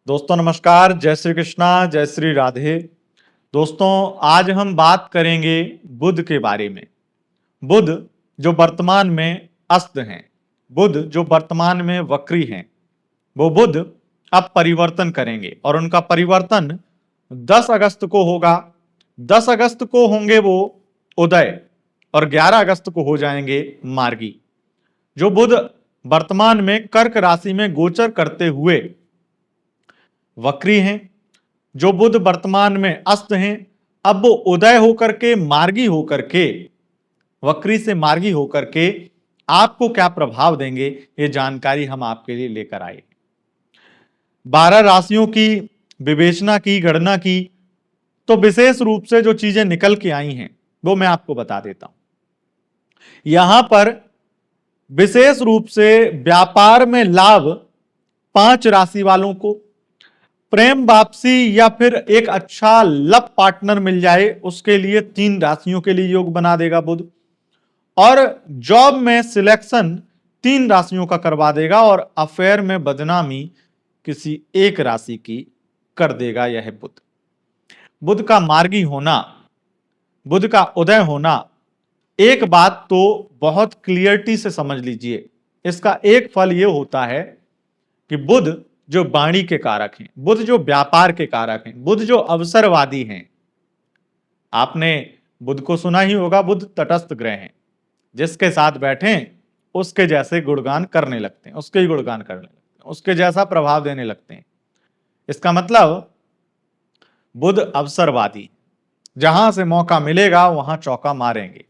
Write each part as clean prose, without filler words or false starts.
दोस्तों नमस्कार, जय श्री कृष्णा, जय श्री राधे। दोस्तों आज हम बात करेंगे बुध के बारे में। बुध जो वर्तमान में अस्त हैं, बुध जो वर्तमान में वक्री हैं, वो बुध अब परिवर्तन करेंगे और उनका परिवर्तन 10 अगस्त को होगा। 10 अगस्त को होंगे वो उदय और 11 अगस्त को हो जाएंगे मार्गी। जो बुध वर्तमान में कर्क राशि में गोचर करते हुए वक्री हैं, जो बुध वर्तमान में अस्त हैं, अब वो उदय होकर के मार्गी होकर के, वक्री से मार्गी होकर के आपको क्या प्रभाव देंगे, ये जानकारी हम आपके लिए लेकर आए। 12 राशियों की विवेचना की, गणना की, तो विशेष रूप से जो चीजें निकल के आई हैं वो मैं आपको बता देता हूं। यहां पर विशेष रूप से व्यापार में लाभ 5 राशि वालों को, प्रेम वापसी या फिर एक अच्छा लव पार्टनर मिल जाए उसके लिए 3 राशियों के लिए योग बना देगा बुध। और जॉब में सिलेक्शन 3 राशियों का करवा देगा और अफेयर में बदनामी किसी एक राशि की कर देगा यह बुध। बुध का मार्गी होना, बुध का उदय होना, एक बात तो बहुत क्लियरिटी से समझ लीजिए, इसका एक फल यह होता है कि बुध जो वाणी के कारक हैं, बुध जो व्यापार के कारक हैं, बुध जो अवसरवादी हैं। आपने बुध को सुना ही होगा, बुध तटस्थ ग्रह हैं, जिसके साथ बैठे उसके जैसे गुणगान करने लगते हैं, उसके ही गुणगान करने लगते हैं, उसके जैसा प्रभाव देने लगते हैं। इसका मतलब बुध अवसरवादी, जहां से मौका मिलेगा वहां चौका मारेंगे।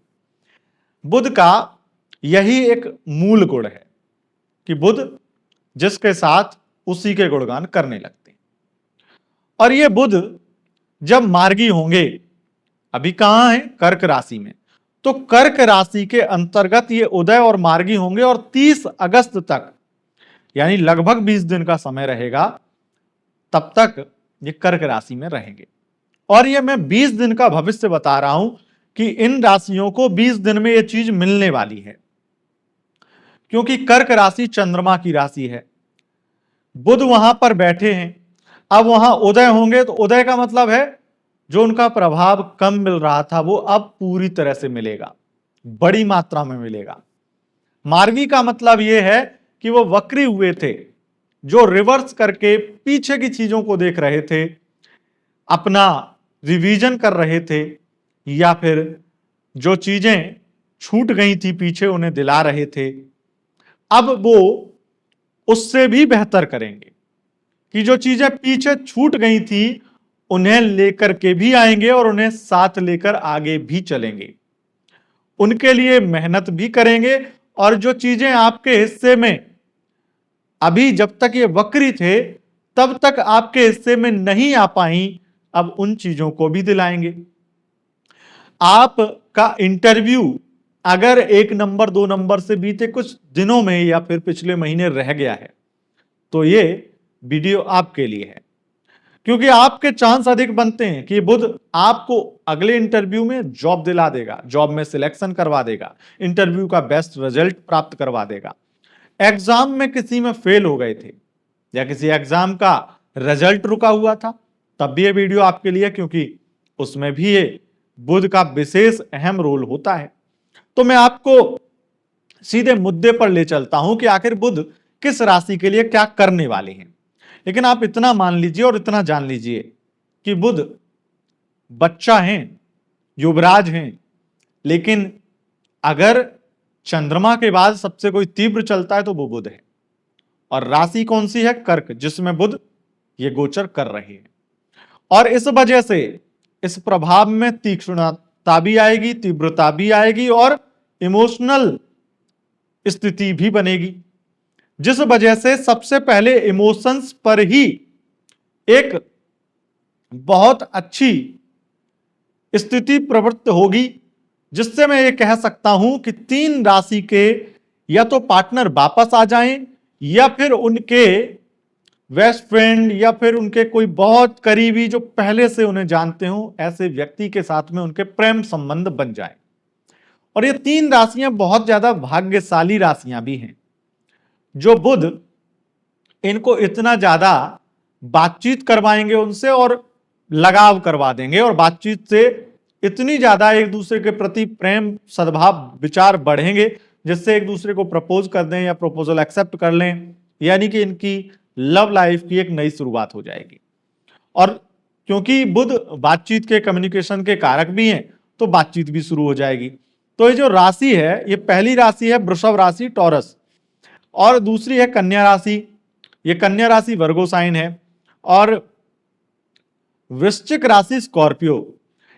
बुध का यही एक मूल गुण है कि बुध जिसके साथ उसी के गुणगान करने लगते हैं। और ये बुध जब मार्गी होंगे, अभी कहां है? कर्क राशि में। तो कर्क राशि के अंतर्गत ये उदय और मार्गी होंगे और 30 अगस्त तक, यानी लगभग 20 दिन का समय रहेगा, तब तक ये कर्क राशि में रहेंगे। और ये मैं 20 दिन का भविष्य बता रहा हूं कि इन राशियों को 20 दिन में ये चीज मिलने वाली है, क्योंकि कर्क राशि चंद्रमा की राशि है, बुध वहां पर बैठे हैं। अब वहां उदय होंगे तो उदय का मतलब है जो उनका प्रभाव कम मिल रहा था वो अब पूरी तरह से मिलेगा, बड़ी मात्रा में मिलेगा। मार्गी का मतलब यह है कि वो वक्री हुए थे, जो रिवर्स करके पीछे की चीजों को देख रहे थे, अपना रिवीजन कर रहे थे, या फिर जो चीजें छूट गई थी पीछे उन्हें दिला रहे थे, अब वो उससे भी बेहतर करेंगे कि जो चीजें पीछे छूट गई थी उन्हें लेकर के भी आएंगे और उन्हें साथ लेकर आगे भी चलेंगे, उनके लिए मेहनत भी करेंगे। और जो चीजें आपके हिस्से में अभी जब तक ये वक्री थे तब तक आपके हिस्से में नहीं आ पाई, अब उन चीजों को भी दिलाएंगे। आपका इंटरव्यू अगर 1 नंबर 2 नंबर से बीते कुछ दिनों में या फिर पिछले महीने रह गया है तो ये वीडियो आपके लिए है, क्योंकि आपके चांस अधिक बनते हैं कि बुध आपको अगले इंटरव्यू में जॉब दिला देगा, जॉब में सिलेक्शन करवा देगा, इंटरव्यू का बेस्ट रिजल्ट प्राप्त करवा देगा। एग्जाम में किसी में फेल हो गए थे या किसी एग्जाम का रिजल्ट रुका हुआ था, तब भी ये वीडियो आपके लिए, क्योंकि उसमें भी ये बुध का विशेष अहम रोल होता है। तो मैं आपको सीधे मुद्दे पर ले चलता हूं कि आखिर बुध किस राशि के लिए क्या करने वाले हैं। लेकिन आप इतना मान लीजिए और इतना जान लीजिए कि बुध बच्चा हैं, युवराज हैं, लेकिन अगर चंद्रमा के बाद सबसे कोई तीव्र चलता है तो वो बुध है। और राशि कौन सी है? कर्क, जिसमें बुध ये गोचर कर रहे हैं। और इस वजह से इस प्रभाव में तीक्ष्णता भी आएगी, तीव्रता भी आएगी और इमोशनल स्थिति भी बनेगी, जिस वजह से सबसे पहले इमोशंस पर ही एक बहुत अच्छी स्थिति प्रवृत्त होगी, जिससे मैं ये कह सकता हूं कि 3 राशि के या तो पार्टनर वापस आ जाएं या फिर उनके बेस्ट फ्रेंड या फिर उनके कोई बहुत करीबी जो पहले से उन्हें जानते हो, ऐसे व्यक्ति के साथ में उनके प्रेम संबंध बन जाए। और ये 3 राशियां बहुत ज्यादा भाग्यशाली राशियां भी हैं। जो बुध इनको इतना ज्यादा बातचीत करवाएंगे उनसे और लगाव करवा देंगे, और बातचीत से इतनी ज्यादा एक दूसरे के प्रति प्रेम, सद्भाव, विचार बढ़ेंगे जिससे एक दूसरे को प्रपोज कर दें या प्रपोजल एक्सेप्ट कर लें, यानी कि इनकी लव लाइफ की एक नई शुरुआत हो जाएगी। और क्योंकि बुध बातचीत के, कम्युनिकेशन के कारक भी हैं, तो बातचीत भी शुरू हो जाएगी। तो ये जो राशि है, ये पहली राशि है वृषभ राशि, टॉरस, और दूसरी है कन्या राशि। ये कन्या राशि वर्गो साइन है, और वृश्चिक राशि स्कॉर्पियो।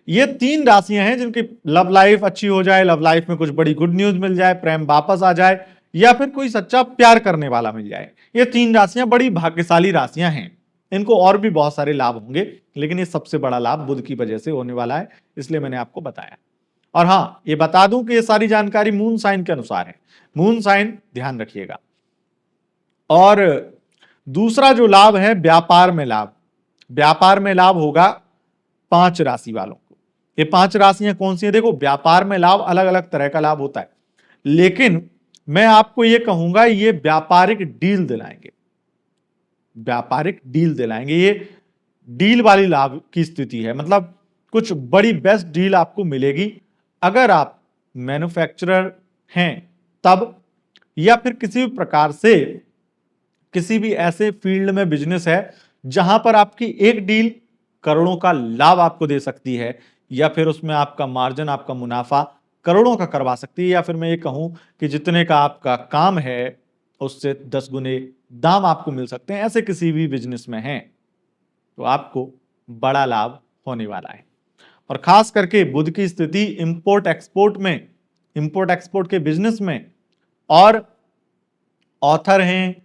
ये तीन राशियां हैं जिनकी लव लाइफ अच्छी हो जाए, लव लाइफ में कुछ बड़ी गुड न्यूज मिल जाए, प्रेम वापस आ जाए, या फिर कोई सच्चा प्यार करने वाला मिल जाए। ये तीन राशियां बड़ी भाग्यशाली राशियां हैं। इनको और भी बहुत सारे लाभ होंगे, लेकिन ये सबसे बड़ा लाभ बुध की वजह से होने वाला है, इसलिए मैंने आपको बताया। और हाँ, ये बता दूं कि ये सारी जानकारी मून साइन के अनुसार है। मून साइन ध्यान रखिएगा। और दूसरा जो लाभ है, व्यापार में लाभ। व्यापार में लाभ होगा 5 राशि वालों को। ये 5 राशियां कौन सी हैं? देखो, व्यापार में लाभ अलग अलग तरह का लाभ होता है, लेकिन मैं आपको ये कहूंगा, ये व्यापारिक डील दिलाएंगे। व्यापारिक डील दिलाएंगे, ये डील वाली लाभ की स्थिति है। मतलब कुछ बड़ी बेस्ट डील आपको मिलेगी अगर आप मैन्युफैक्चरर हैं तब, या फिर किसी भी प्रकार से किसी भी ऐसे फील्ड में बिजनेस है जहां पर आपकी एक डील करोड़ों का लाभ आपको दे सकती है, या फिर उसमें आपका मार्जिन, आपका मुनाफा करोड़ों का करवा सकती है, या फिर मैं ये कहूं कि जितने का आपका काम है उससे 10 गुने दाम आपको मिल सकते हैं। ऐसे किसी भी बिजनेस में हैं तो आपको बड़ा लाभ होने वाला है। और खास करके बुध की स्थिति इंपोर्ट एक्सपोर्ट में, इंपोर्ट एक्सपोर्ट के बिजनेस में, और ऑथर हैं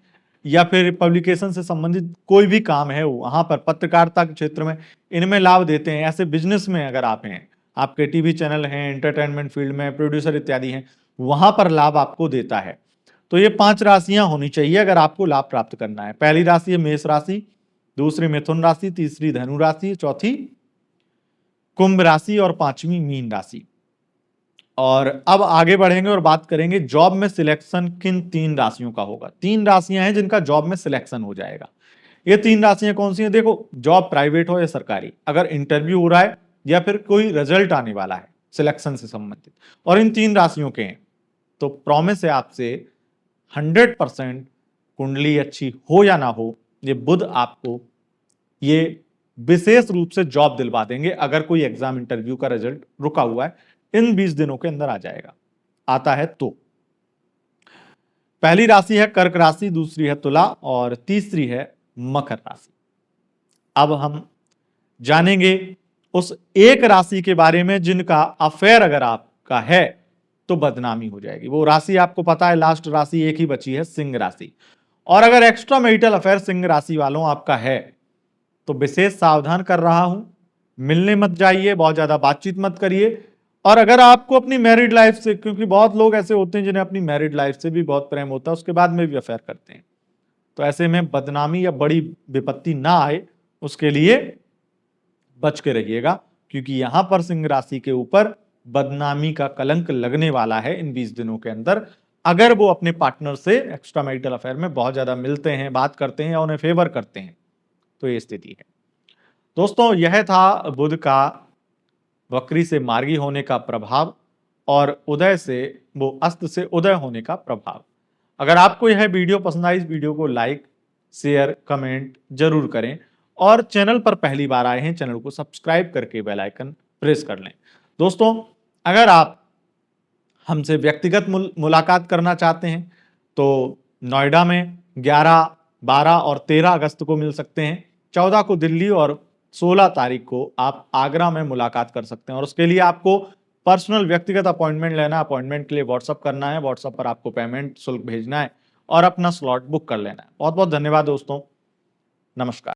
या फिर पब्लिकेशन से संबंधित कोई भी काम है वहां पर, पत्रकारिता के क्षेत्र में, इनमें लाभ देते हैं। ऐसे बिजनेस में अगर आप हैं, आपके टीवी चैनल हैं, एंटरटेनमेंट फील्ड में प्रोड्यूसर इत्यादि हैं, वहां पर लाभ आपको देता है। तो ये 5 राशियां होनी चाहिए अगर आपको लाभ प्राप्त करना है। पहली राशि है मेष राशि, दूसरी मिथुन राशि, तीसरी धनु राशि, चौथी कुंभ राशि, और पांचवी मीन राशि। और अब आगे बढ़ेंगे और बात करेंगे जॉब में सिलेक्शन किन 3 राशियों का होगा। 3 राशियां हैं जिनका जॉब में सिलेक्शन हो जाएगा। ये 3 राशियां कौन सी हैं? देखो, जॉब प्राइवेट हो या सरकारी, अगर इंटरव्यू हो रहा है या फिर कोई रिजल्ट आने वाला है सिलेक्शन से संबंधित, और इन 3 राशियों के हैं, तो प्रॉमिस है आपसे 100% कुंडली अच्छी हो या ना हो, ये बुध आपको ये विशेष रूप से जॉब दिलवा देंगे। अगर कोई एग्जाम इंटरव्यू का रिजल्ट रुका हुआ है, इन 20 दिनों के अंदर आ जाएगा, आता है तो। पहली राशि है कर्क राशि, दूसरी है तुला, और तीसरी है मकर राशि। अब हम जानेंगे उस एक राशि के बारे में जिनका अफेयर अगर आपका है तो बदनामी हो जाएगी। वो राशि आपको पता है, लास्ट राशि एक ही बची है, सिंह राशि। और अगर एक्स्ट्रा मैरिटल अफेयर सिंह राशि वालों आपका है तो विशेष सावधान कर रहा हूं, मिलने मत जाइए, बहुत ज्यादा बातचीत मत करिए। और अगर आपको अपनी मैरिड लाइफ से, क्योंकि बहुत लोग ऐसे होते हैं जिन्हें अपनी मैरिड लाइफ से भी बहुत प्रेम होता है, उसके बाद में भी अफेयर करते हैं, तो ऐसे में बदनामी या बड़ी विपत्ति ना आए उसके लिए बच के रहिएगा, क्योंकि यहां पर सिंह राशि के ऊपर बदनामी का कलंक लगने वाला है इन 20 दिनों के अंदर, अगर वो अपने पार्टनर से एक्स्ट्रा मैरिटल अफेयर में बहुत ज्यादा मिलते हैं, बात करते हैं या उन्हें फेवर करते हैं, तो ये स्थिति है। दोस्तों, यह था बुध का वक्री से मार्गी होने का प्रभाव और उदय से, वो अस्त से उदय होने का प्रभाव। अगर आपको यह वीडियो पसंद आई, इस वीडियो को लाइक, शेयर, कमेंट जरूर करें, और चैनल पर पहली बार आए हैं, चैनल को सब्सक्राइब करके बेल आइकन प्रेस कर लें। दोस्तों, अगर आप हमसे व्यक्तिगत मुलाकात करना चाहते हैं तो नोएडा में 11, 12 और 13 अगस्त को मिल सकते हैं, 14 को दिल्ली, और 16 तारीख को आप आगरा में मुलाकात कर सकते हैं। और उसके लिए आपको पर्सनल व्यक्तिगत अपॉइंटमेंट लेना है। अपॉइंटमेंट के लिए व्हाट्सअप करना है, व्हाट्सअप पर आपको पेमेंट शुल्क भेजना है और अपना स्लॉट बुक कर लेना है। बहुत बहुत धन्यवाद दोस्तों, नमस्कार।